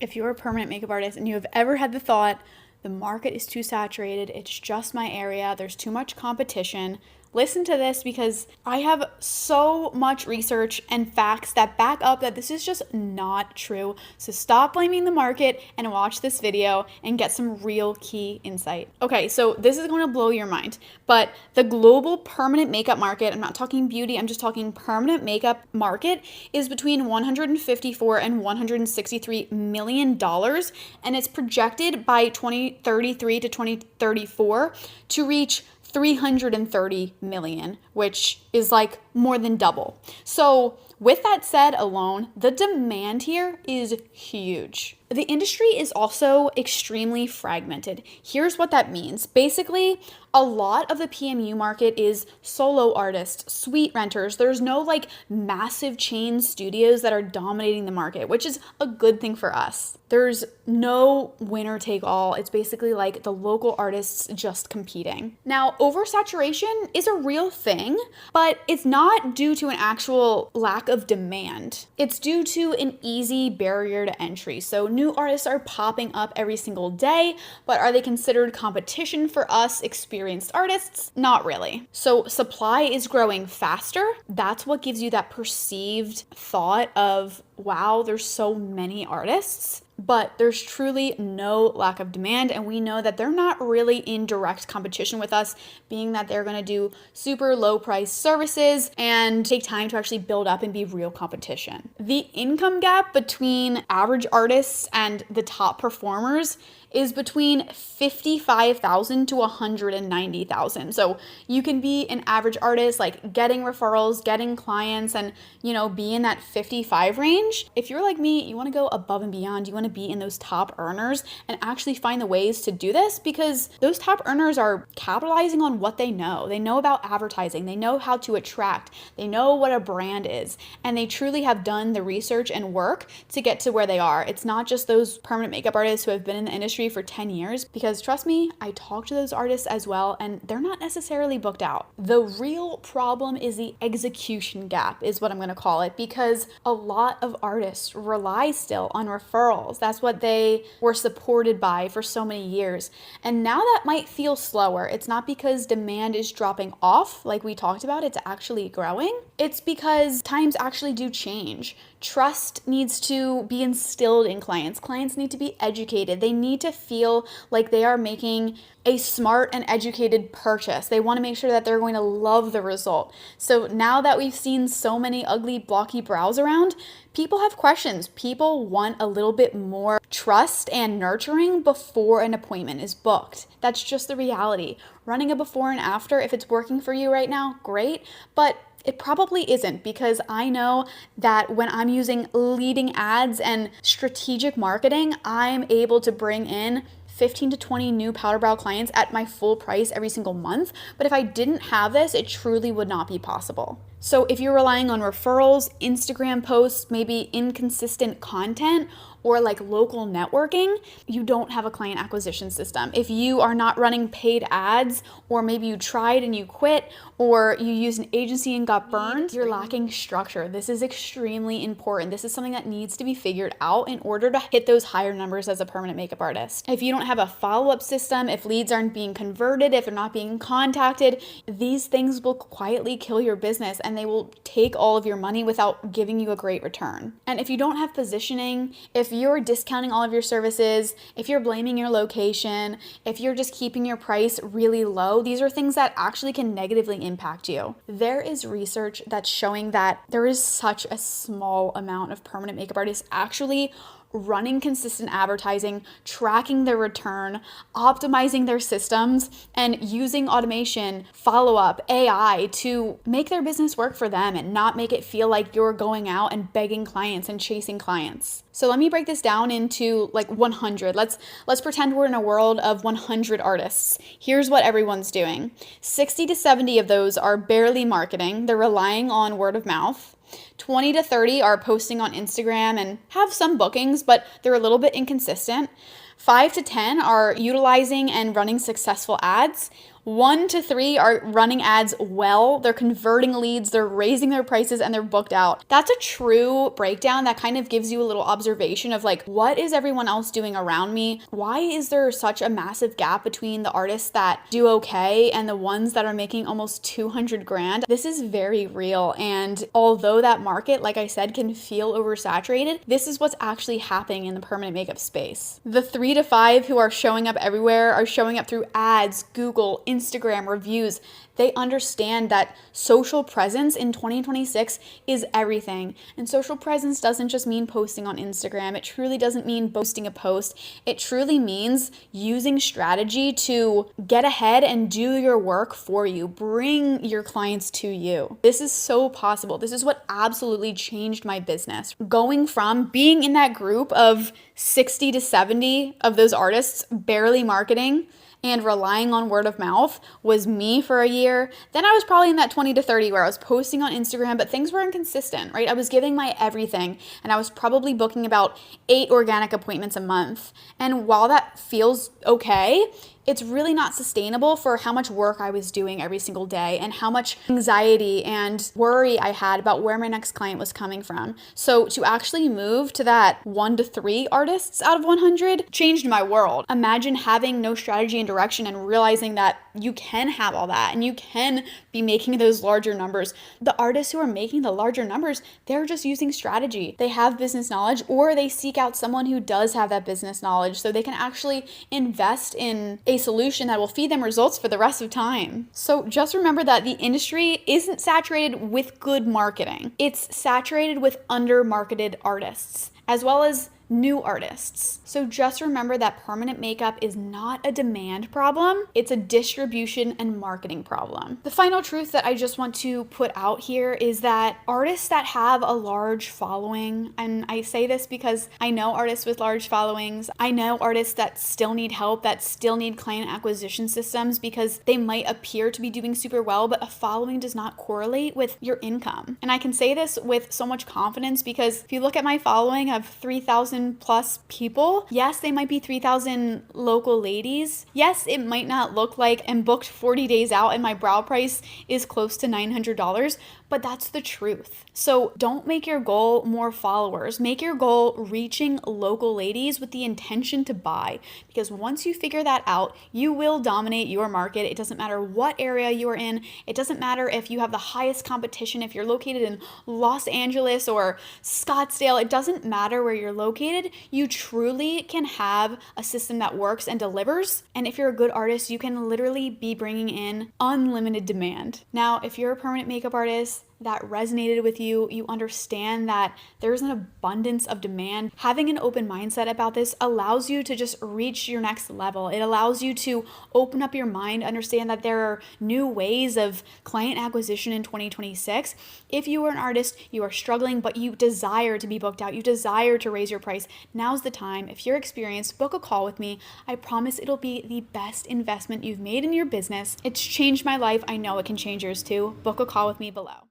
If you're a permanent makeup artist and you have ever had the thought, the market is too saturated, it's just my area, there's too much competition, listen to this because I have so much research and facts that back up that this is just not true. So stop blaming the market and watch this video and get some real key insight. Okay, so this is going to blow your mind, but the global permanent makeup market, I'm not talking beauty, I'm just talking permanent makeup market, is between 154 and 163 million dollars, and it's projected by 2033 to 2034 to reach 330 million, which is like more than double. So with that said alone, the demand here is huge. The industry is also extremely fragmented. Here's what that means. Basically, a lot of the PMU market is solo artists, suite renters. There's no like massive chain studios that are dominating the market, which is a good thing for us. There's no winner take all. It's basically like the local artists just competing. Now, oversaturation is a real thing, but it's not due to an actual lack of demand. It's due to an easy barrier to entry. So new artists are popping up every single day, but are they considered competition for us experienced artists? Not really. So supply is growing faster. That's what gives you that perceived thought of, wow, there's so many artists. But there's truly no lack of demand, and we know that they're not really in direct competition with us, being that they're going to do super low price services and take time to actually build up and be real competition. The income gap between average artists and the top performers is between $55,000 to $190,000. So you can be an average artist, like getting referrals, getting clients, and be in that 55 range. If you're like me, you want to go above and beyond. You want to be in those top earners and actually find the ways to do this, because those top earners are capitalizing on what they know. They know about advertising. They know how to attract. They know what a brand is, and they truly have done the research and work to get to where they are. It's not just those permanent makeup artists who have been in the industry for 10 years, because trust me, I talk to those artists as well, and they're not necessarily booked out. The real problem is the execution gap, is what I'm going to call it, because a lot of artists rely still on referrals. That's what they were supported by for so many years. And now that might feel slower. It's not because demand is dropping off, like we talked about, it's actually growing. It's because times actually do change. Trust needs to be instilled in clients. Clients need to be educated. They need to feel like they are making a smart and educated purchase. They want to make sure that they're going to love the result. So now that we've seen so many ugly, blocky brows around, people have questions. People want a little bit more trust and nurturing before an appointment is booked. That's just the reality. Running a before and after, if it's working for you right now, great, but it probably isn't, because I know that when I'm using leading ads and strategic marketing, I'm able to bring in 15 to 20 new powder brow clients at my full price every single month. But if I didn't have this, it truly would not be possible. So if you're relying on referrals, Instagram posts, maybe inconsistent content, or like local networking, you don't have a client acquisition system. If you are not running paid ads, or maybe you tried and you quit, or you used an agency and got burned, you're lacking structure. This is extremely important. This is something that needs to be figured out in order to hit those higher numbers as a permanent makeup artist. If you don't have a follow-up system, if leads aren't being converted, if they're not being contacted, these things will quietly kill your business, and they will take all of your money without giving you a great return. And if you don't have positioning, if you're discounting all of your services, if you're blaming your location, if you're just keeping your price really low, these are things that actually can negatively impact you. There is research that's showing that there is such a small amount of permanent makeup artists actually running consistent advertising, tracking their return, optimizing their systems, and using automation, follow-up, AI to make their business work for them and not make it feel like you're going out and begging clients and chasing clients. So let me break this down into like 100. Let's pretend we're in a world of 100 artists. Here's what everyone's doing. 60 to 70 of those are barely marketing. They're relying on word of mouth. 20 to 30 are posting on Instagram and have some bookings, but they're a little bit inconsistent. 5 to 10 are utilizing and running successful ads. 1 to 3 are running ads well, they're converting leads, they're raising their prices, and they're booked out. That's a true breakdown that kind of gives you a little observation of like, what is everyone else doing around me? Why is there such a massive gap between the artists that do okay and the ones that are making almost 200 grand? This is very real. And although that market, like I said, can feel oversaturated, this is what's actually happening in the permanent makeup space. The 3 to 5 who are showing up everywhere are showing up through ads, Google, Instagram, reviews. They understand that social presence in 2026 is everything. And social presence doesn't just mean posting on Instagram. It truly doesn't mean posting a post. It truly means using strategy to get ahead and do your work for you. Bring your clients to you. This is so possible. This is what absolutely changed my business. Going from being in that group of 60 to 70 of those artists barely marketing and relying on word of mouth was me for a year. Then I was probably in that 20 to 30 where I was posting on Instagram, but things were inconsistent, right? I was giving my everything and I was probably booking about 8 organic appointments a month. And while that feels okay, it's really not sustainable for how much work I was doing every single day and how much anxiety and worry I had about where my next client was coming from. So to actually move to that 1 to 3 artists out of 100 changed my world. Imagine having no strategy and direction and realizing that you can have all that and you can be making those larger numbers. The artists who are making the larger numbers, they're just using strategy. They have business knowledge, or they seek out someone who does have that business knowledge so they can actually invest in a solution that will feed them results for the rest of time. So just remember that the industry isn't saturated with good marketing. It's saturated with under-marketed artists, as well as new artists. So just remember that permanent makeup is not a demand problem, it's a distribution and marketing problem. The final truth that I just want to put out here is that artists that have a large following, and I say this because I know artists with large followings, I know artists that still need help, that still need client acquisition systems because they might appear to be doing super well, but a following does not correlate with your income. And I can say this with so much confidence because if you look at my following of 3,000 plus people, yes, they might be 3,000 local ladies. Yes, it might not look like I'm booked 40 days out and my brow price is close to $900, but that's the truth. So don't make your goal more followers. Make your goal reaching local ladies with the intention to buy, because once you figure that out, you will dominate your market. It doesn't matter what area you are in. It doesn't matter if you have the highest competition, if you're located in Los Angeles or Scottsdale. It doesn't matter where you're located. You truly can have a system that works and delivers. And if you're a good artist, you can literally be bringing in unlimited demand. Now, if you're a permanent makeup artist, that resonated with you, you understand that there's an abundance of demand. Having an open mindset about this allows you to just reach your next level. It allows you to open up your mind, understand that there are new ways of client acquisition in 2026. If you are an artist, you are struggling, but you desire to be booked out, you desire to raise your price, now's the time. If you're experienced, book a call with me. I promise it'll be the best investment you've made in your business. It's changed my life. I know it can change yours too. Book a call with me below.